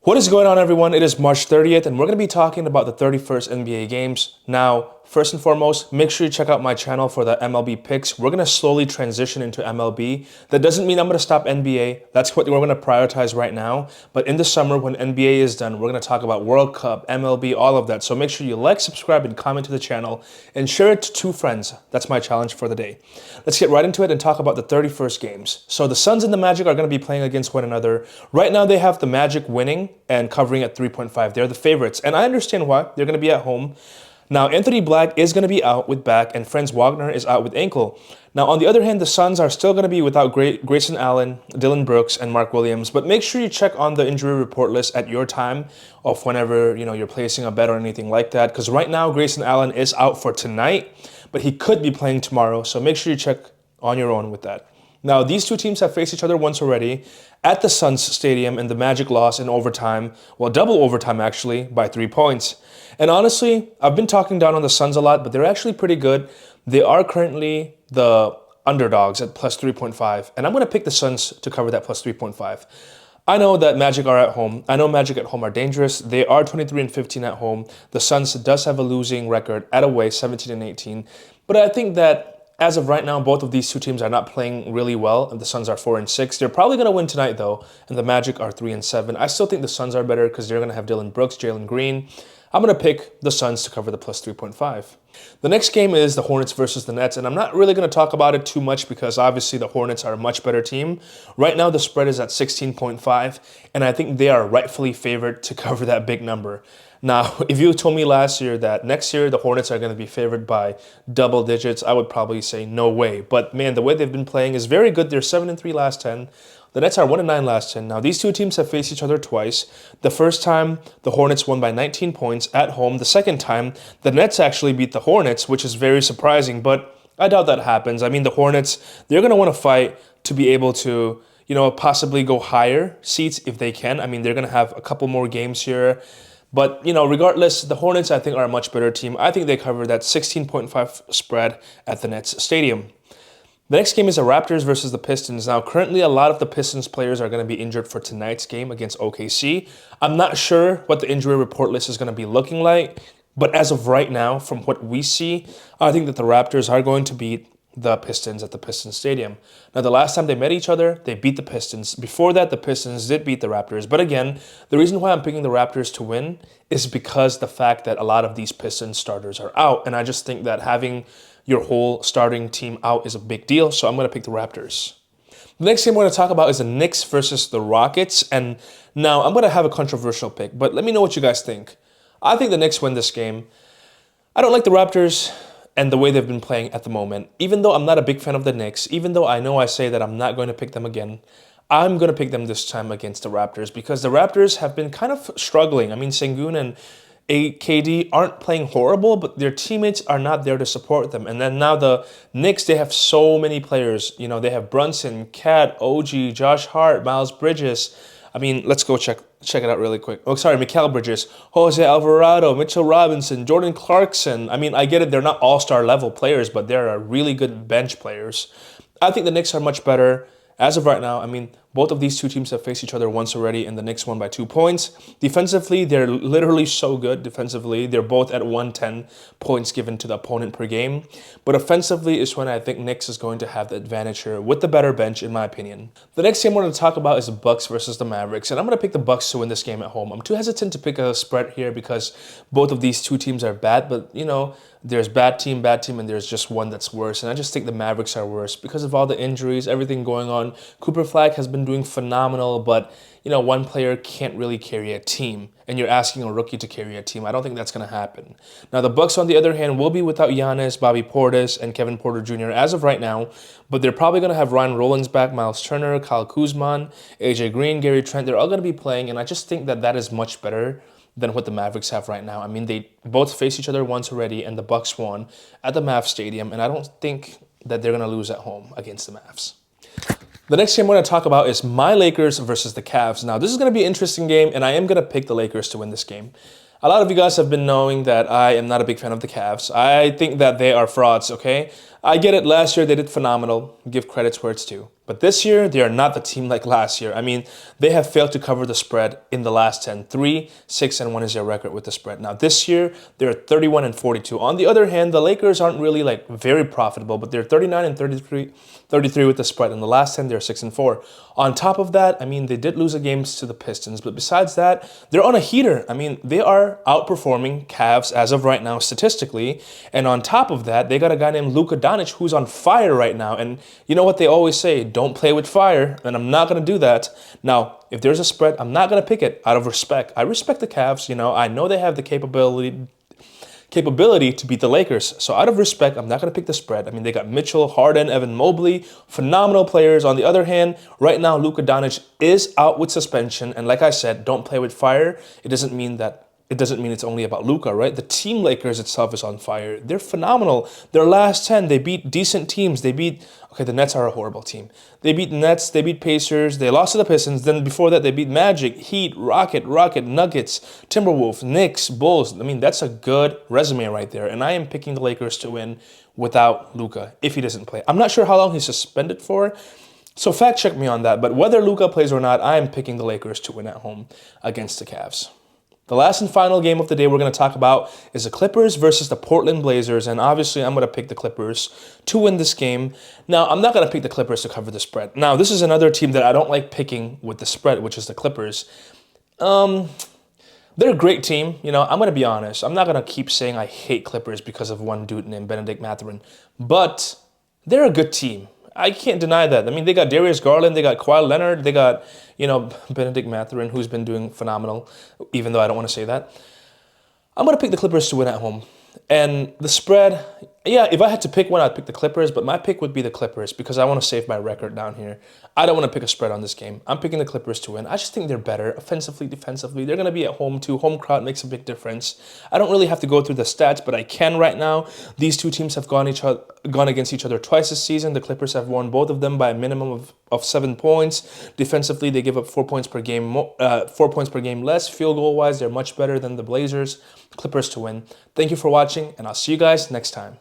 What is going on, everyone? It is March 30th, and we're going to be talking about the 31st NBA games. Now, first and foremost, make sure you check out my channel for the MLB picks. We're going to slowly transition into MLB. That doesn't mean I'm going to stop NBA. That's what we're going to prioritize right now. But in the summer, when NBA is done, we're going to talk about World Cup, MLB, all of that. So make sure you like, subscribe, and comment to the channel, and share it to 2 friends. That's my challenge for the day. Let's get right into it and talk about the 31st games. So the Suns and the Magic are going to be playing against one another. Right now, they have the Magic winning and covering at 3.5. They're the favorites, and I understand why. They're going to be at home. Now, Anthony Black is going to be out with back, and Franz Wagner is out with ankle. Now, on the other hand, the Suns are still going to be without Grayson Allen, Dylan Brooks, and Mark Williams. But make sure you check on the injury report list at your time of whenever you're placing a bet or anything like that. Because right now, Grayson Allen is out for tonight, but he could be playing tomorrow. So make sure you check on your own with that. Now, these two teams have faced each other once already at the Suns Stadium, and the Magic lost in overtime, well, double overtime actually, by 3 points. And honestly, I've been talking down on the Suns a lot, but they're actually pretty good. They are currently the underdogs at plus 3.5, and I'm going to pick the Suns to cover that plus 3.5. I know that Magic are at home. I know Magic at home are dangerous. They are 23-15 at home. The Suns does have a losing record at away, 17-18. But I think that as of right now, both of these two teams are not playing really well, and the Suns are 4-6. They're probably going to win tonight, though, and the Magic are 3-7. I still think the Suns are better because they're going to have Dylan Brooks, Jalen Green. I'm going to pick the Suns to cover the plus 3.5. The next game is the Hornets versus the Nets, and I'm not really going to talk about it too much because obviously the Hornets are a much better team. Right now, the spread is at 16.5, and I think they are rightfully favored to cover that big number. Now, if you told me last year that next year the Hornets are going to be favored by double digits, I would probably say no way. But man, the way they've been playing is very good. They're 7-3 last 10. The Nets are 1-9 last 10. Now, these two teams have faced each other twice. The first time, the Hornets won by 19 points at home. The second time, the Nets actually beat the Hornets, which is very surprising, but I doubt that happens. I mean, the Hornets, they're going to want to fight to be able to, possibly go higher seats if they can. I mean, they're going to have a couple more games here. But, regardless, the Hornets, I think, are a much better team. I think they cover that 16.5 spread at the Nets Stadium. The next game is the Raptors versus the Pistons. Now, currently, a lot of the Pistons players are going to be injured for tonight's game against OKC. I'm not sure what the injury report list is going to be looking like. But as of right now, from what we see, I think that the Raptors are going to beat the Pistons at the Pistons Stadium. Now, the last time they met each other, they beat the Pistons. Before that, the Pistons did beat the Raptors. But again, the reason why I'm picking the Raptors to win is because the fact that a lot of these Pistons starters are out. And I just think that having your whole starting team out is a big deal. So I'm going to pick the Raptors. The next game we're going to talk about is the Knicks versus the Rockets. And now I'm going to have a controversial pick, but let me know what you guys think. I think the Knicks win this game. I don't like the Raptors and the way they've been playing at the moment. Even though I'm not a big fan of the Knicks, even though I know I say that I'm not going to pick them again, I'm going to pick them this time against the Raptors because the Raptors have been kind of struggling. I mean, Sengun and KD aren't playing horrible, but their teammates are not there to support them. And then now the Knicks, they have so many players. They have Brunson, Cat, OG, Josh Hart, Miles Bridges. I mean, let's go check it out really quick. Oh, sorry, Mikal Bridges, Jose Alvarado, Mitchell Robinson, Jordan Clarkson. I mean, I get it. They're not all-star level players, but they're really good bench players. I think the Knicks are much better as of right now. I mean, both of these two teams have faced each other once already, and the Knicks won by 2 points. Defensively, they're literally so good. Defensively, they're both at 110 points given to the opponent per game. But offensively is when I think Knicks is going to have the advantage here with the better bench, in my opinion. The next game we're going to talk about is the Bucks versus the Mavericks, and I'm going to pick the Bucks to win this game at home. I'm too hesitant to pick a spread here because both of these two teams are bad, but, there's bad team, and there's just one that's worse. And I just think the Mavericks are worse because of all the injuries, everything going on. Cooper Flag has been doing phenomenal, but one player can't really carry a team, and you're asking a rookie to carry a team. I don't think that's going to happen. Now, the Bucks, on the other hand, will be without Giannis, Bobby Portis, and Kevin Porter Jr. as of right now, but they're probably going to have Ryan Rollins back, Miles Turner, Kyle Kuzma, AJ Green, Gary Trent. They're all going to be playing, and I just think that that is much better than what the Mavericks have right now. I mean, they both faced each other once already, and the Bucks won at the Mavs Stadium, and I don't think that they're going to lose at home against the Mavs. The next game we're going to talk about is my Lakers versus the Cavs. Now, this is going to be an interesting game, and I am going to pick the Lakers to win this game. A lot of you guys have been knowing that I am not a big fan of the Cavs. I think that they are frauds, okay? I get it. Last year they did phenomenal. Give credits where it's due. But this year, they are not the team like last year. I mean, they have failed to cover the spread in the last 10. 3-6-1 is their record with the spread. Now, this year, they're 31-42. On the other hand, the Lakers aren't really like very profitable, but they're 39-33 with the spread. In the last 10, they're 6-4. On top of that, I mean, they did lose a game to the Pistons, but besides that, they're on a heater. I mean, they are outperforming Cavs as of right now statistically. And on top of that, they got a guy named Luka Doncic who's on fire right now. And you know what they always say? Don't play with fire, and I'm not going to do that. Now, if there's a spread, I'm not going to pick it out of respect. I respect the Cavs. You know, I know they have the capability to beat the Lakers. So out of respect, I'm not going to pick the spread. I mean, they got Mitchell, Harden, Evan Mobley, phenomenal players. On the other hand, right now, Luka Doncic is out with suspension. And like I said, don't play with fire. It doesn't mean it's only about Luka, right? The team Lakers itself is on fire. They're phenomenal. Their last 10, they beat decent teams. The Nets are a horrible team. They beat Nets, they beat Pacers, they lost to the Pistons. Then before that, they beat Magic, Heat, Rocket, Nuggets, Timberwolves, Knicks, Bulls. I mean, that's a good resume right there. And I am picking the Lakers to win without Luka if he doesn't play. I'm not sure how long he's suspended for, so fact check me on that. But whether Luka plays or not, I am picking the Lakers to win at home against the Cavs. The last and final game of the day we're going to talk about is the Clippers versus the Portland Blazers, and obviously I'm going to pick the Clippers to win this game. Now, I'm not going to pick the Clippers to cover the spread. Now, this is another team that I don't like picking with the spread, which is the Clippers. They're a great team. You know, I'm going to be honest. I'm not going to keep saying I hate Clippers because of one dude named Benedict Mathurin, but they're a good team. I can't deny that. I mean, they got Darius Garland, they got Kawhi Leonard, they got, Benedict Mathurin, who's been doing phenomenal, even though I don't want to say that. I'm going to pick the Clippers to win at home. And the spread, yeah, if I had to pick one, I'd pick the Clippers, but my pick would be the Clippers because I want to save my record down here. I don't want to pick a spread on this game. I'm picking the Clippers to win. I just think they're better offensively, defensively. They're going to be at home too. Home crowd makes a big difference. I don't really have to go through the stats, but I can right now. These two teams have gone against each other twice this season. The Clippers have won both of them by a minimum of 7 points. Defensively, they give up 4 points per game, 4 points per game less. Field goal wise, they're much better than the Blazers. Clippers to win. Thank you for watching, and I'll see you guys next time.